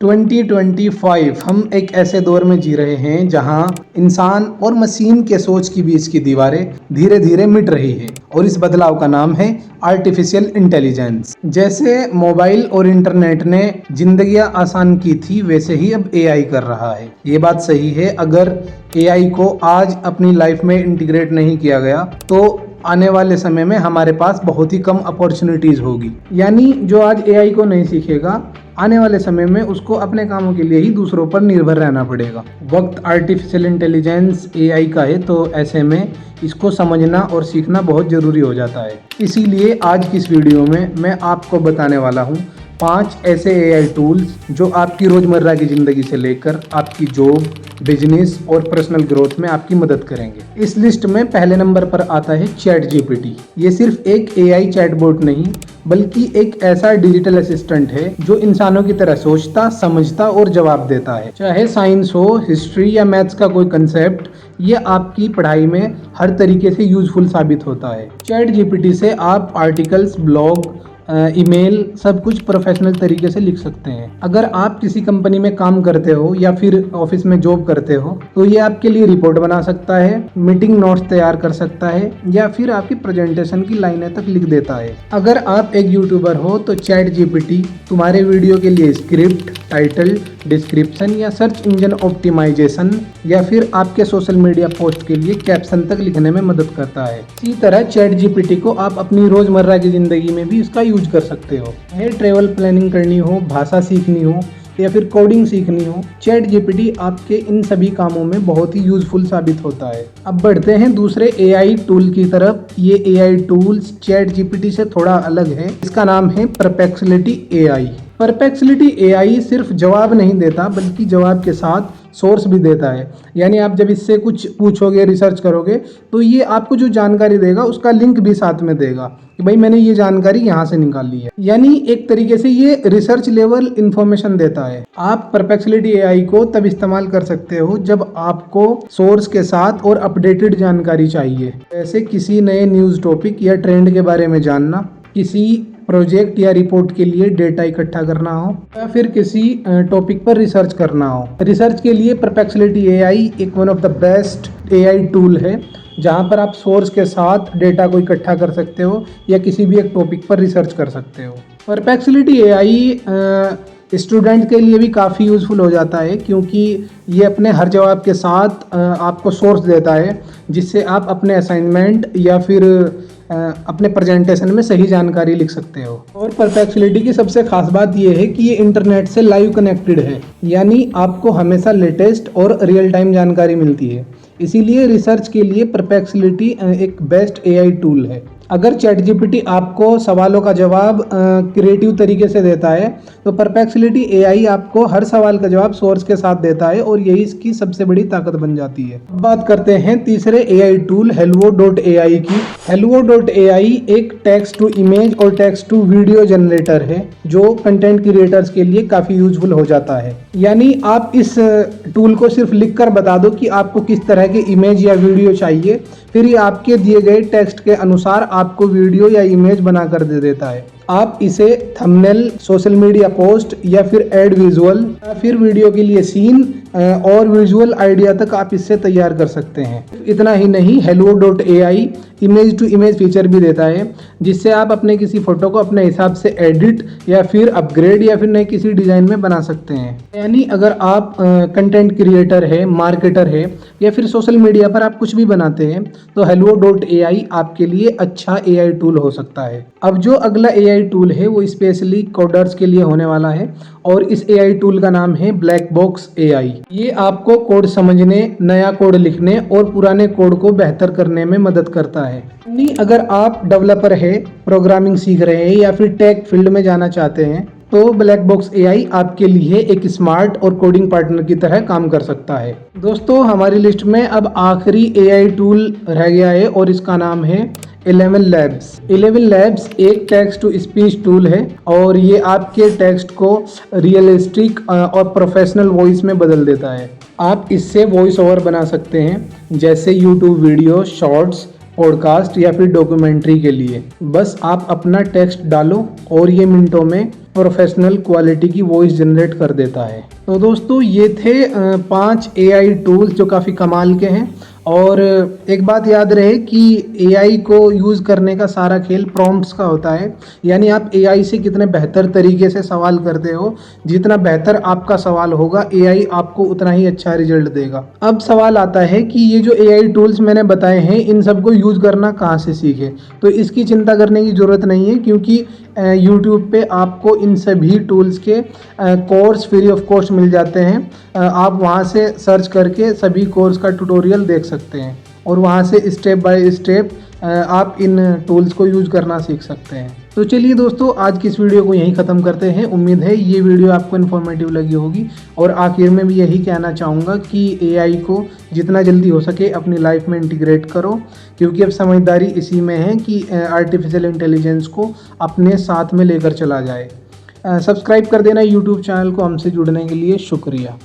2025 हम एक ऐसे दौर में जी रहे हैं जहां इंसान और मशीन के सोच के बीच की दीवारें धीरे धीरे मिट रही है और इस बदलाव का नाम है आर्टिफिशियल इंटेलिजेंस। जैसे मोबाइल और इंटरनेट ने जिंदगियां आसान की थी, वैसे ही अब एआई कर रहा है। ये बात सही है, अगर एआई को आज अपनी लाइफ में इंटीग्रेट नहीं किया गया तो आने वाले समय में हमारे पास बहुत ही कम अपॉर्चुनिटीज होगी। यानी जो आज एआई को नहीं सीखेगा, आने वाले समय में उसको अपने कामों के लिए ही दूसरों पर निर्भर रहना पड़ेगा। वक्त आर्टिफिशियल इंटेलिजेंस एआई का है, तो ऐसे में इसको समझना और सीखना बहुत ज़रूरी हो जाता है। इसीलिए आज की इस वीडियो में मैं आपको बताने वाला हूँ 5 ऐसे एआई टूल्स जो आपकी रोज़मर्रा की ज़िंदगी से लेकर आपकी जॉब, बिजनेस और पर्सनल ग्रोथ में आपकी मदद करेंगे। इस लिस्ट में पहले नंबर पर आता है चैट जीपीटी। ये सिर्फ एक एआई चैटबॉट नहीं, बल्कि एक ऐसा डिजिटल असिस्टेंट है जो इंसानों की तरह सोचता, समझता और जवाब देता है। चाहे साइंस हो, हिस्ट्री या मैथ्स का कोई कंसेप्ट, ये आपकी पढ़ाई में हर तरीके से यूजफुल साबित होता है। चैट जीपीटी से आप आर्टिकल्स, ब्लॉग, ईमेल सब कुछ प्रोफेशनल तरीके से लिख सकते हैं। अगर आप किसी कंपनी में काम करते हो या फिर ऑफिस में जॉब करते हो तो ये आपके लिए रिपोर्ट बना सकता है, मीटिंग नोट्स तैयार कर सकता है या फिर आपकी प्रेजेंटेशन की लाइनें तक लिख देता है। अगर आप एक यूट्यूबर हो तो चैट जीपीटी तुम्हारे वीडियो के लिए स्क्रिप्ट, टाइटल, डिस्क्रिप्शन या सर्च इंजन ऑप्टिमाइजेशन या फिर आपके सोशल मीडिया पोस्ट के लिए कैप्शन तक लिखने में मदद करता है। इसी तरह चैट जीपीटी को आप अपनी रोजमर्रा की जिंदगी में भी इसका यूज कर सकते हो। चाहे ट्रेवल प्लानिंग करनी हो, भाषा सीखनी हो या फिर कोडिंग सीखनी हो, चैट जीपीटी आपके इन सभी कामों में बहुत ही यूजफुल साबित होता है। अब बढ़ते हैं दूसरे एआई टूल की तरफ। ये एआई टूल्स चैट जीपीटी से थोड़ा अलग है। इसका नाम है परप्लेक्सिटी एआई। परप्लेक्सिटी एआई सिर्फ जवाब नहीं देता, बल्कि जवाब के साथ सोर्स भी देता है। यानी आप जब इससे कुछ पूछोगे, रिसर्च करोगे, तो ये आपको जो जानकारी देगा उसका लिंक भी साथ में देगा कि भाई मैंने ये जानकारी यहाँ से निकाली है। यानी एक तरीके से ये रिसर्च लेवल इंफॉर्मेशन देता है। आप परप्लेक्सिटी एआई को तब इस्तेमाल कर सकते हो जब आपको सोर्स के साथ और अपडेटेड जानकारी चाहिए। जैसे किसी नए न्यूज़ टॉपिक या ट्रेंड के बारे में जानना, किसी प्रोजेक्ट या रिपोर्ट के लिए डेटा इकट्ठा करना हो या फिर किसी टॉपिक पर रिसर्च करना हो। रिसर्च के लिए परप्लेक्सिटी एआई एक one of the best AI tool है, जहां पर आप सोर्स के साथ डेटा को इकट्ठा कर सकते हो या किसी भी एक टॉपिक पर रिसर्च कर सकते हो। परप्लेक्सिटी एआई स्टूडेंट के लिए भी काफ़ी यूज़फुल हो जाता है, क्योंकि ये अपने हर जवाब के साथ आपको सोर्स देता है, जिससे आप अपने असाइनमेंट या फिर अपने प्रेजेंटेशन में सही जानकारी लिख सकते हो। और परप्लेक्सिटी की सबसे खास बात यह है कि ये इंटरनेट से लाइव कनेक्टेड है, यानी आपको हमेशा लेटेस्ट और रियल टाइम जानकारी मिलती है। इसीलिए रिसर्च के लिए परप्लेक्सिटी एक बेस्ट एआई टूल है। अगर चैट जीपीटी आपको सवालों का जवाब क्रिएटिव तरीके से देता है, तो परप्लेक्सिटी एआई आपको हर सवाल का जवाब सोर्स के साथ देता है और यही इसकी सबसे बड़ी ताकत बन जाती है। बात करते हैं तीसरे एआई टूल hello.ai की। hello.ai एक टेक्स्ट टू इमेज और टेक्स्ट टू वीडियो जनरेटर है जो कंटेंट क्रिएटर्स के लिए काफ़ी यूजफुल हो जाता है। यानी आप इस टूल को सिर्फ लिख कर बता दो कि आपको किस तरह के इमेज या वीडियो चाहिए, फिर ये आपके दिए गए टेक्स्ट के अनुसार आपको वीडियो या इमेज बना कर दे देता है। आप इसे थंबनेल, सोशल मीडिया पोस्ट या फिर एड विजुअल या फिर वीडियो के लिए सीन और विजुअल आइडिया तक आप इससे तैयार कर सकते हैं। इतना ही नहीं, hello.ai image to image feature भी देता है, जिससे आप अपने किसी फोटो को अपने हिसाब से एडिट या फिर अपग्रेड या फिर नए किसी डिज़ाइन में बना सकते हैं। यानी अगर आप कंटेंट क्रिएटर है, मार्केटर है या फिर सोशल मीडिया पर आप कुछ भी बनाते हैं, तो hello.ai आपके लिए अच्छा एआई टूल हो सकता है। अब जो अगला एआई टूल है वो स्पेशली कोडर्स के लिए होने वाला है और इस एआई टूल का नाम है ब्लैक बॉक्स एआई। ये आपको कोड समझने, नया कोड लिखने और पुराने कोड को बेहतर करने में मदद करता है। यानी अगर आप डेवलपर है, प्रोग्रामिंग सीख रहे हैं या फिर टेक फील्ड में जाना चाहते हैं, तो ब्लैक बॉक्स एआई आपके लिए एक स्मार्ट और कोडिंग पार्टनर की तरह काम कर सकता है। दोस्तों, हमारी लिस्ट में अब आखिरी एआई टूल रह गया है और इसका नाम है 11 Labs। 11 Labs एक टेक्स्ट टू स्पीच टूल है और ये आपके टेक्स्ट को रियलिस्टिक और प्रोफेशनल वॉइस में बदल देता है। आप इससे वॉइस ओवर बना सकते हैं, जैसे यूट्यूब वीडियो, शॉर्ट्स, पॉडकास्ट या फिर डॉक्यूमेंट्री के लिए। बस आप अपना टेक्स्ट डालो और ये मिनटों में प्रोफेशनल क्वालिटी की वॉइस जनरेट कर देता है। तो दोस्तों ये थे 5 AI टूल्स जो काफ़ी कमाल के हैं। और एक बात याद रहे कि AI को यूज़ करने का सारा खेल प्रॉम्प्ट्स का होता है, यानी आप AI से कितने बेहतर तरीके से सवाल करते हो, जितना बेहतर आपका सवाल होगा AI आपको उतना ही अच्छा रिजल्ट देगा। अब सवाल आता है कि ये जो AI टूल्स मैंने बताए हैं इन सबको यूज़ करना कहाँ से सीखे। तो इसकी चिंता करने की ज़रूरत नहीं है, क्योंकि YouTube पे आपको इन सभी टूल्स के कोर्स फ्री ऑफ कॉस्ट मिल जाते हैं। आप वहाँ से सर्च करके सभी कोर्स का ट्यूटोरियल देख सकते हैं और वहाँ से स्टेप बाय स्टेप आप इन टूल्स को यूज़ करना सीख सकते हैं। तो चलिए दोस्तों, आज की इस वीडियो को यहीं ख़त्म करते हैं। उम्मीद है ये वीडियो आपको इन्फॉर्मेटिव लगी होगी। और आखिर में भी यही कहना चाहूँगा कि AI को जितना जल्दी हो सके अपनी लाइफ में इंटीग्रेट करो, क्योंकि अब समझदारी इसी में है कि आर्टिफिशियल इंटेलिजेंस को अपने साथ में लेकर चला जाए। सब्सक्राइब कर देना यूट्यूब चैनल को। हमसे जुड़ने के लिए शुक्रिया।